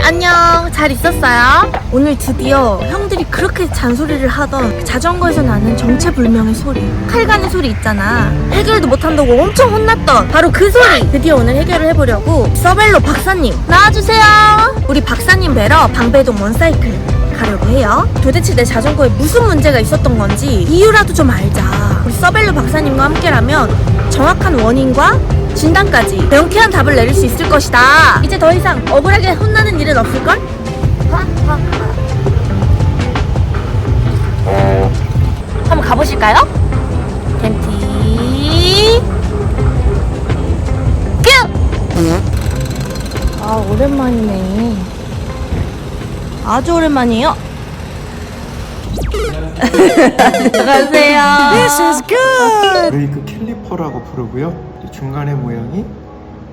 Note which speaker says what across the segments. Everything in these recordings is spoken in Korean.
Speaker 1: 안녕, 잘 있었어요? 오늘 드디어 형들이 그렇게 잔소리를 하던 자전거에서 나는 정체불명의 소리, 칼간의 소리 있잖아. 해결도 못한다고 엄청 혼났던 바로 그 소리 드디어 오늘 해결을 해보려고 서벨로 박사님 나와주세요. 우리 박사님 뵈러 방배동 원사이클 가려고 해요. 도대체 내 자전거에 무슨 문제가 있었던 건지 이유라도 좀 알자. 우리 서벨로 박사님과 함께라면 정확한 원인과 진단까지 명쾌한 답을 내릴 수 있을 것이다. 이제 더 이상 억울하게 혼나는 일은 없을걸? 한번 가보실까요? 텐티 뿅! 아, 오랜만이네. 아주 오랜만이에요. 안녕하세요.
Speaker 2: This is good. 브레이크 캘리퍼라고 부르고요. 중간의 모양이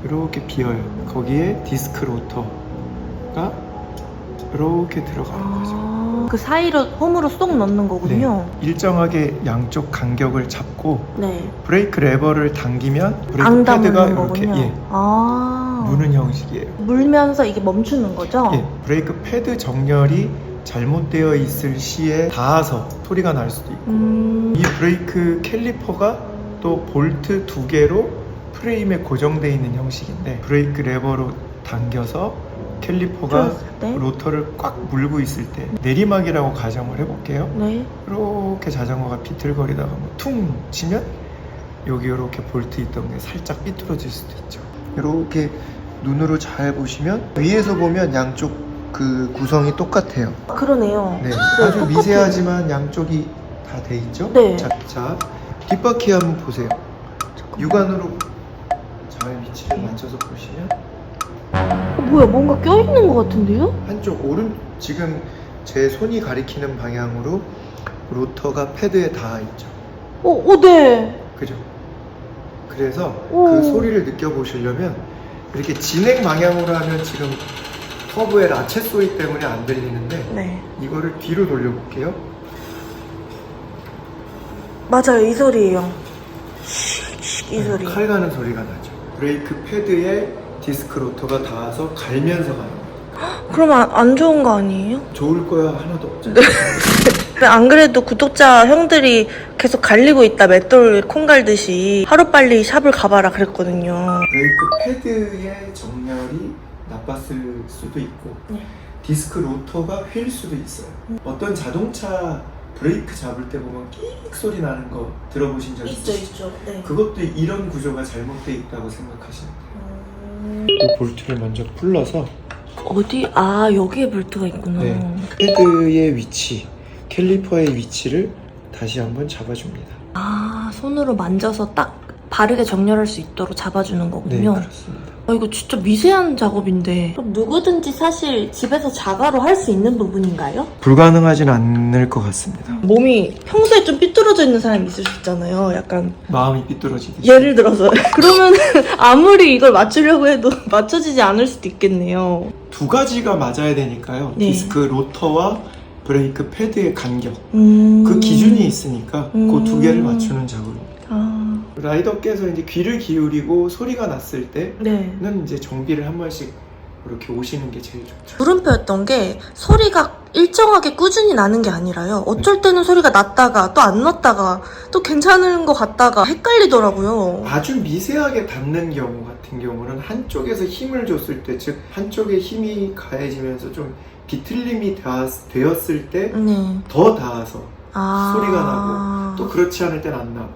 Speaker 2: 이렇게 비어요. 거기에 디스크 로터가 이렇게 들어가는 거죠.
Speaker 1: 그 사이로 홈으로 쏙 넣는 거군요.
Speaker 2: 네. 일정하게 양쪽 간격을 잡고
Speaker 1: 네.
Speaker 2: 브레이크 레버를 당기면 브레이크
Speaker 1: 앙담
Speaker 2: 패드가
Speaker 1: 물는
Speaker 2: 이렇게
Speaker 1: 거군요.
Speaker 2: 무는 형식이에요.
Speaker 1: 물면서 이게 멈추는 거죠?
Speaker 2: 예, 브레이크 패드 정렬이 잘못되어 있을 시에 닿아서 소리가 날 수도 있고 이 브레이크 캘리퍼가 또 볼트 2개로 프레임에 고정되어 있는 형식인데 브레이크 레버로 당겨서 캘리퍼가 로터를 꽉 물고 있을 때 내리막이라고 가정을 해볼게요.
Speaker 1: 네.
Speaker 2: 이렇게 자전거가 비틀거리다가 퉁 치면 여기 이렇게 볼트 있던 게 살짝 삐뚤어질 수도 있죠. 이렇게 눈으로 잘 보시면 위에서 보면 양쪽 그 구성이 똑같아요.
Speaker 1: 그러네요.
Speaker 2: 네,
Speaker 1: 네,
Speaker 2: 아주
Speaker 1: 똑같아요.
Speaker 2: 미세하지만 양쪽이 다 돼 있죠.
Speaker 1: 네.
Speaker 2: 자, 뒷바퀴 한번 보세요. 육안으로 잘 위치를 맞춰서 보시면
Speaker 1: 뭐야, 뭔가 껴있는 것 같은데요?
Speaker 2: 한쪽 지금 제 손이 가리키는 방향으로 로터가 패드에 닿아 있죠.
Speaker 1: 네.
Speaker 2: 그죠? 그래서
Speaker 1: 오.
Speaker 2: 그 소리를 느껴보시려면 이렇게 진행 방향으로 하면 지금 커브의 라쳇 소리 때문에 안 들리는데
Speaker 1: 네.
Speaker 2: 이거를 뒤로 돌려볼게요.
Speaker 1: 맞아요, 이 소리예요. 이 소리.
Speaker 2: 칼 가는 소리가 나죠. 브레이크 패드에 디스크 로터가 닿아서 갈면서 가는 거예요.
Speaker 1: 그러면 안 좋은 거 아니에요?
Speaker 2: 좋을 거야 하나도 없죠.
Speaker 1: 안 그래도 구독자 형들이 계속 갈리고 있다, 맷돌 콩 갈듯이 하루빨리 샵을 가봐라 그랬거든요.
Speaker 2: 브레이크 패드의 정렬이 나빴을 수도 있고 디스크 로터가 휠 수도 있어요. 어떤 자동차 브레이크 잡을 때 보면 끽 소리 나는 거 들어보신 적 있으시죠?
Speaker 1: 있죠. 네.
Speaker 2: 그것도 이런 구조가 잘못되어 있다고 생각하시면 돼요. 이 볼트를 먼저 풀러서
Speaker 1: 어디? 여기에 볼트가 있구나.
Speaker 2: 패드의 위치, 캘리퍼의 위치를 다시 한번 잡아줍니다.
Speaker 1: 손으로 만져서 딱 바르게 정렬할 수 있도록 잡아주는 거군요.
Speaker 2: 네, 그렇습니다.
Speaker 1: 이거 진짜 미세한 작업인데 그럼 누구든지 사실 집에서 자가로 할 수 있는 부분인가요?
Speaker 2: 불가능하진 않을 것 같습니다.
Speaker 1: 몸이 평소에 좀 삐뚤어져 있는 사람이 있을 수 있잖아요. 약간
Speaker 2: 마음이 삐뚤어지듯이.
Speaker 1: 예를 들어서 그러면 아무리 이걸 맞추려고 해도 맞춰지지 않을 수도 있겠네요.
Speaker 2: 두 가지가 맞아야 되니까요.
Speaker 1: 네.
Speaker 2: 디스크 로터와 브레이크 패드의 간격 그 기준이 있으니까 그 두 개를 맞추는 작업입니다. 라이더께서 이제 귀를 기울이고 소리가 났을 때는 이제 정비를 한 번씩 이렇게 오시는 게 제일 좋죠.
Speaker 1: 물음표였던 게 소리가 일정하게 꾸준히 나는 게 아니라요. 어쩔 때는 소리가 났다가 또 안 났다가 또 괜찮은 것 같다가 헷갈리더라고요.
Speaker 2: 아주 미세하게 닿는 경우 같은 경우는 한쪽에서 힘을 줬을 때, 즉 한쪽에 힘이 가해지면서 좀 비틀림이 되었을 때 더 닿아서 소리가 나고 또 그렇지 않을 땐 안 나고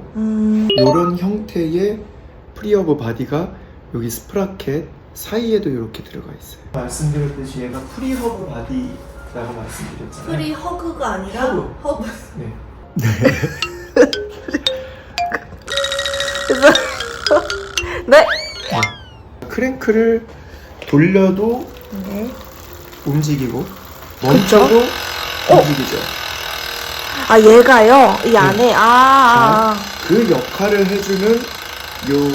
Speaker 2: 이런 형태의 프리허브 바디가 여기 스프라켓 사이에도 이렇게 들어가 있어요. 말씀드렸듯이 얘가 프리허브 바디라고 말씀드렸잖아요.
Speaker 1: 프리 허그가 아니라 허브.
Speaker 2: 네.
Speaker 1: 네.
Speaker 2: 크랭크를 돌려도 움직이고 멈춰도 움직이죠.
Speaker 1: 얘가요? 이 안에?
Speaker 2: 그 역할을 해주는 요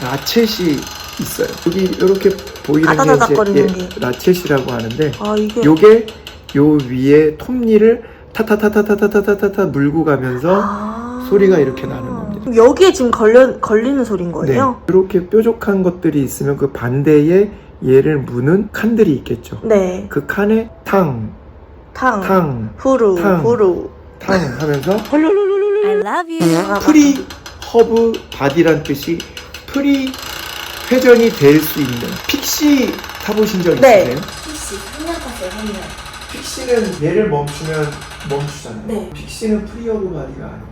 Speaker 2: 라쳇이 있어요. 여기 이렇게 보이는 게 이제 라쳇이라고 하는데 요게 요 위에 톱니를 타타타타타타타타타 물고 가면서 소리가 이렇게 나는 겁니다.
Speaker 1: 여기에 지금 걸리는 소리인 거예요?
Speaker 2: 네. 이렇게 뾰족한 것들이 있으면 그 반대에 얘를 무는 칸들이 있겠죠.
Speaker 1: 네.
Speaker 2: 그 칸에 탕
Speaker 1: 후루
Speaker 2: 탕.
Speaker 1: 후루
Speaker 2: 하면서
Speaker 1: I love you.
Speaker 2: 프리 허브 바디란 뜻이 프리 회전이 될 수 있는 픽시 타보신 적
Speaker 1: 네.
Speaker 2: 있으세요?
Speaker 1: 픽시 3년 탔어요 3년.
Speaker 2: 픽시는 얘를 멈추면 멈추잖아요.
Speaker 1: 네.
Speaker 2: 픽시는 프리 허브 바디가 아닌 거죠.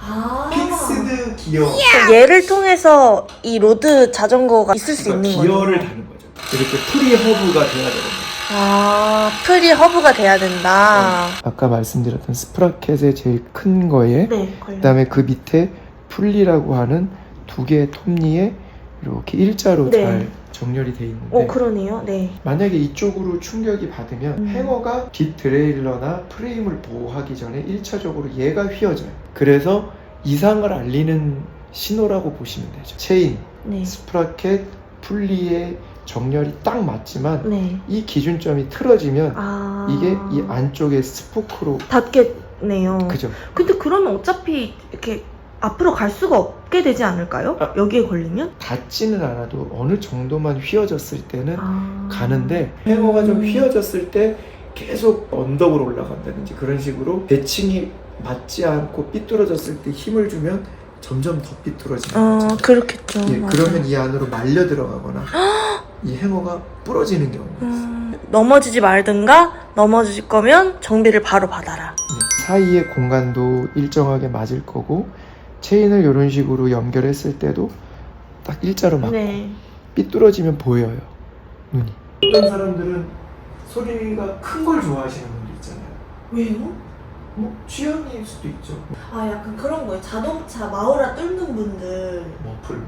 Speaker 1: 아.
Speaker 2: 픽스드 기어.
Speaker 1: 얘를 통해서 이 로드 자전거가 있을 수 있는 거예요.
Speaker 2: 기어를 다는 거죠. 이렇게 프리 허브가 돼야 되거든요.
Speaker 1: 아, 프리 허브가 돼야 된다.
Speaker 2: 아까 말씀드렸던 스프라켓의 제일 큰 거에
Speaker 1: 네,
Speaker 2: 그다음에 그 밑에 풀리라고 하는 두 개의 톱니에 이렇게 일자로
Speaker 1: 네.
Speaker 2: 잘 정렬이 돼 있는데
Speaker 1: 그러네요. 네.
Speaker 2: 만약에 이쪽으로 충격이 받으면 행어가 뒷 드레일러나 프레임을 보호하기 전에 1차적으로 얘가 휘어져요. 그래서 이상을 알리는 신호라고 보시면 되죠. 체인,
Speaker 1: 네.
Speaker 2: 스프라켓, 풀리의 정렬이 딱 맞지만
Speaker 1: 네.
Speaker 2: 이 기준점이 틀어지면
Speaker 1: 아.
Speaker 2: 이게 이 안쪽에 스포크로
Speaker 1: 닿겠네요.
Speaker 2: 그죠?
Speaker 1: 근데 그러면 어차피 이렇게 앞으로 갈 수가 없게 되지 않을까요? 여기에 걸리면?
Speaker 2: 닿지는 않아도 어느 정도만 휘어졌을 때는
Speaker 1: 아.
Speaker 2: 가는데 행어가 좀 휘어졌을 때 계속 언덕으로 올라간다든지 그런 식으로 대칭이 맞지 않고 삐뚤어졌을 때 힘을 주면 점점 더 삐뚤어지는 거죠.
Speaker 1: 그렇겠죠.
Speaker 2: 예,
Speaker 1: 맞아.
Speaker 2: 그러면 이 안으로 말려 들어가거나 이 행어가 부러지는 경우가 있어요.
Speaker 1: 넘어지지 말든가 넘어질 거면 정비를 바로 받아라.
Speaker 2: 네, 사이의 공간도 일정하게 맞을 거고 체인을 이런 식으로 연결했을 때도 딱 일자로 맞고
Speaker 1: 네.
Speaker 2: 삐뚤어지면 보여요 눈이. 어떤 사람들은 소리가 큰 걸 좋아하시는 분들 있잖아요.
Speaker 1: 왜요?
Speaker 2: 뭐 취향일 수도 있죠.
Speaker 1: 아 약간 그런 거예요. 자동차 마우라 뚫는 분들.
Speaker 2: 머플러,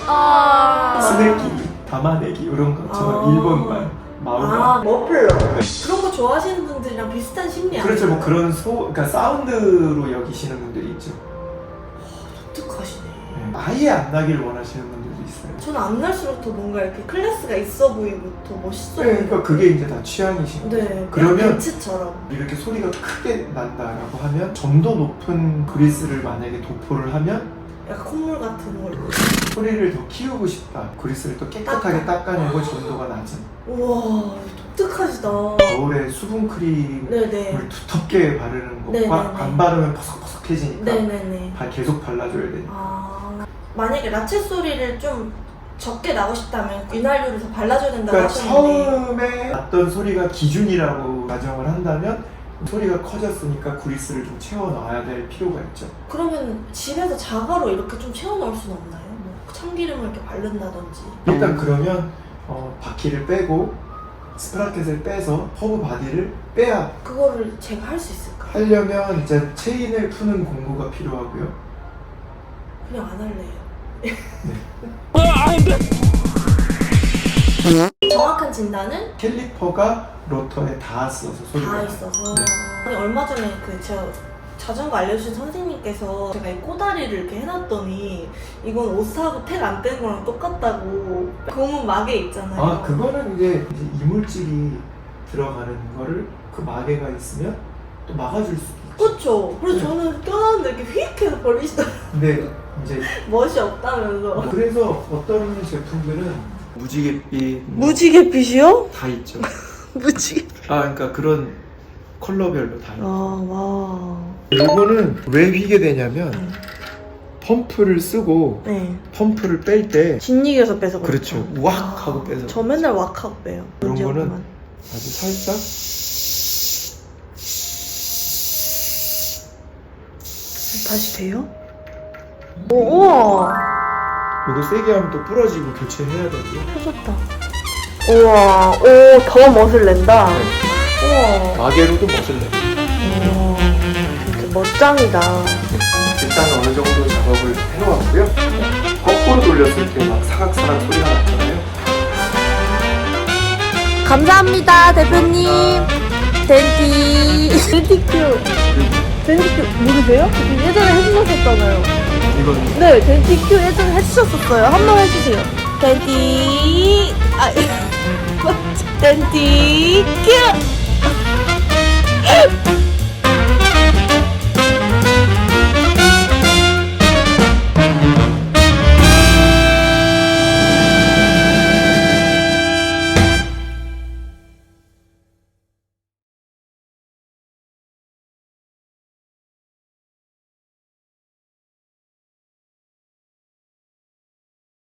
Speaker 1: 아.
Speaker 2: 스네끼, 담아내기 이런 것처럼 일본말 마우라.
Speaker 1: 머플러. 그런 거 좋아하시는 분들이랑 비슷한 심리 아니에요?
Speaker 2: 그렇죠. 뭐 그런 그러니까 사운드로 여기시는 분들이 있죠.
Speaker 1: 독특하시네.
Speaker 2: 네. 아예 안 나길 원하시는 분들도 있어요.
Speaker 1: 저는 안 날수록 더 뭔가 이렇게 클래스가 있어 보이고 더 멋있어
Speaker 2: 네,
Speaker 1: 보이고.
Speaker 2: 그러니까 그게 이제 다 취향이신 거죠.
Speaker 1: 네.
Speaker 2: 그러면
Speaker 1: 벤츠처럼.
Speaker 2: 이렇게 소리가 크게 난다라고 하면 점도 높은 그리스를 만약에 도포를 하면
Speaker 1: 약간 콧물 같은 걸.
Speaker 2: 소리를 더 키우고 싶다. 그리스를 또 깨끗하게 닦아내고 점도가 낮은.
Speaker 1: 우와 독특하시다.
Speaker 2: 겨울에 수분 크림을
Speaker 1: 네네.
Speaker 2: 두텁게 바르는
Speaker 1: 네네네.
Speaker 2: 거 안 바르면 퍼석퍼석해지니까 계속 발라줘야 되니까.
Speaker 1: 아 만약에 라체 소리를 좀 적게 나고 싶다면 윤활유를 더 발라줘야 된다고
Speaker 2: 그러니까
Speaker 1: 하셨는데.
Speaker 2: 처음에 났던 소리가 기준이라고 가정을 한다면 소리가 커졌으니까 그리스를 좀 채워 넣어야 될 필요가 있죠.
Speaker 1: 그러면 집에서 자가로 이렇게 좀 채워 넣을 수는 없나요? 뭐 참기름을 이렇게 바른다든지.
Speaker 2: 일단 그러면 바퀴를 빼고 스프라켓을 빼서 허브 바디를 빼야
Speaker 1: 그거를 제가 할 수 있을까요?
Speaker 2: 하려면 이제 체인을 푸는 공구가 필요하고요.
Speaker 1: 그냥 안 할래요. 정확한 진단은
Speaker 2: 캘리퍼가 로터에 닿았어서 소리가
Speaker 1: 다
Speaker 2: 나요.
Speaker 1: 있어서.
Speaker 2: 네.
Speaker 1: 아니, 얼마 전에 제가 자전거 알려주신 선생님께서 제가 이 꼬다리를 이렇게 해놨더니 이건 옷 사고 택 안 뗀 거랑 똑같다고. 고무 마개 있잖아요.
Speaker 2: 아 그거는 이제 이물질이 들어가는 거를 그 마개가 있으면 또 막아줄 수 있죠.
Speaker 1: 그쵸? 그래서 저는 껴놨는데 이렇게 휙 해서 버리시더라고요.
Speaker 2: 근데 이제
Speaker 1: 멋이 없다면서.
Speaker 2: 그래서 어떤 제품들은 무지갯빛
Speaker 1: 무지갯빛이요?
Speaker 2: 다 있죠.
Speaker 1: 무지갯.
Speaker 2: 아 그러니까 그런 컬러별로 다 있죠.
Speaker 1: 와.
Speaker 2: 요거는 왜 휘게 되냐면 펌프를 쓰고
Speaker 1: 네.
Speaker 2: 펌프를 뺄 때
Speaker 1: 진이겨서 빼서
Speaker 2: 그렇죠. 왁 하고 빼서
Speaker 1: 저 맨날 왁 하고 빼요.
Speaker 2: 이런
Speaker 1: 문제
Speaker 2: 거는
Speaker 1: 없구만.
Speaker 2: 아주 살짝
Speaker 1: 다시 돼요? 오, 우와.
Speaker 2: 이거 세게 하면 또 부러지고 교체해야 되고요.
Speaker 1: 펴졌다. 우와, 오, 더 멋을 낸다.
Speaker 2: 네.
Speaker 1: 우와.
Speaker 2: 마개로도 멋을 내고
Speaker 1: 우와, 진짜 멋짱이다.
Speaker 2: 일단 어느 정도 작업을 해놓았고요. 거꾸로 돌렸을 때 막 사각사각 소리가 났잖아요.
Speaker 1: 감사합니다, 대표님. 덴티. 덴티큐. 덴티큐 모르세요? 예전에 해주셨었잖아요.
Speaker 2: 이건
Speaker 1: 네, 덴티큐 예전에 해주셨었어요. 한 번 해주세요. 덴티. 덴티큐.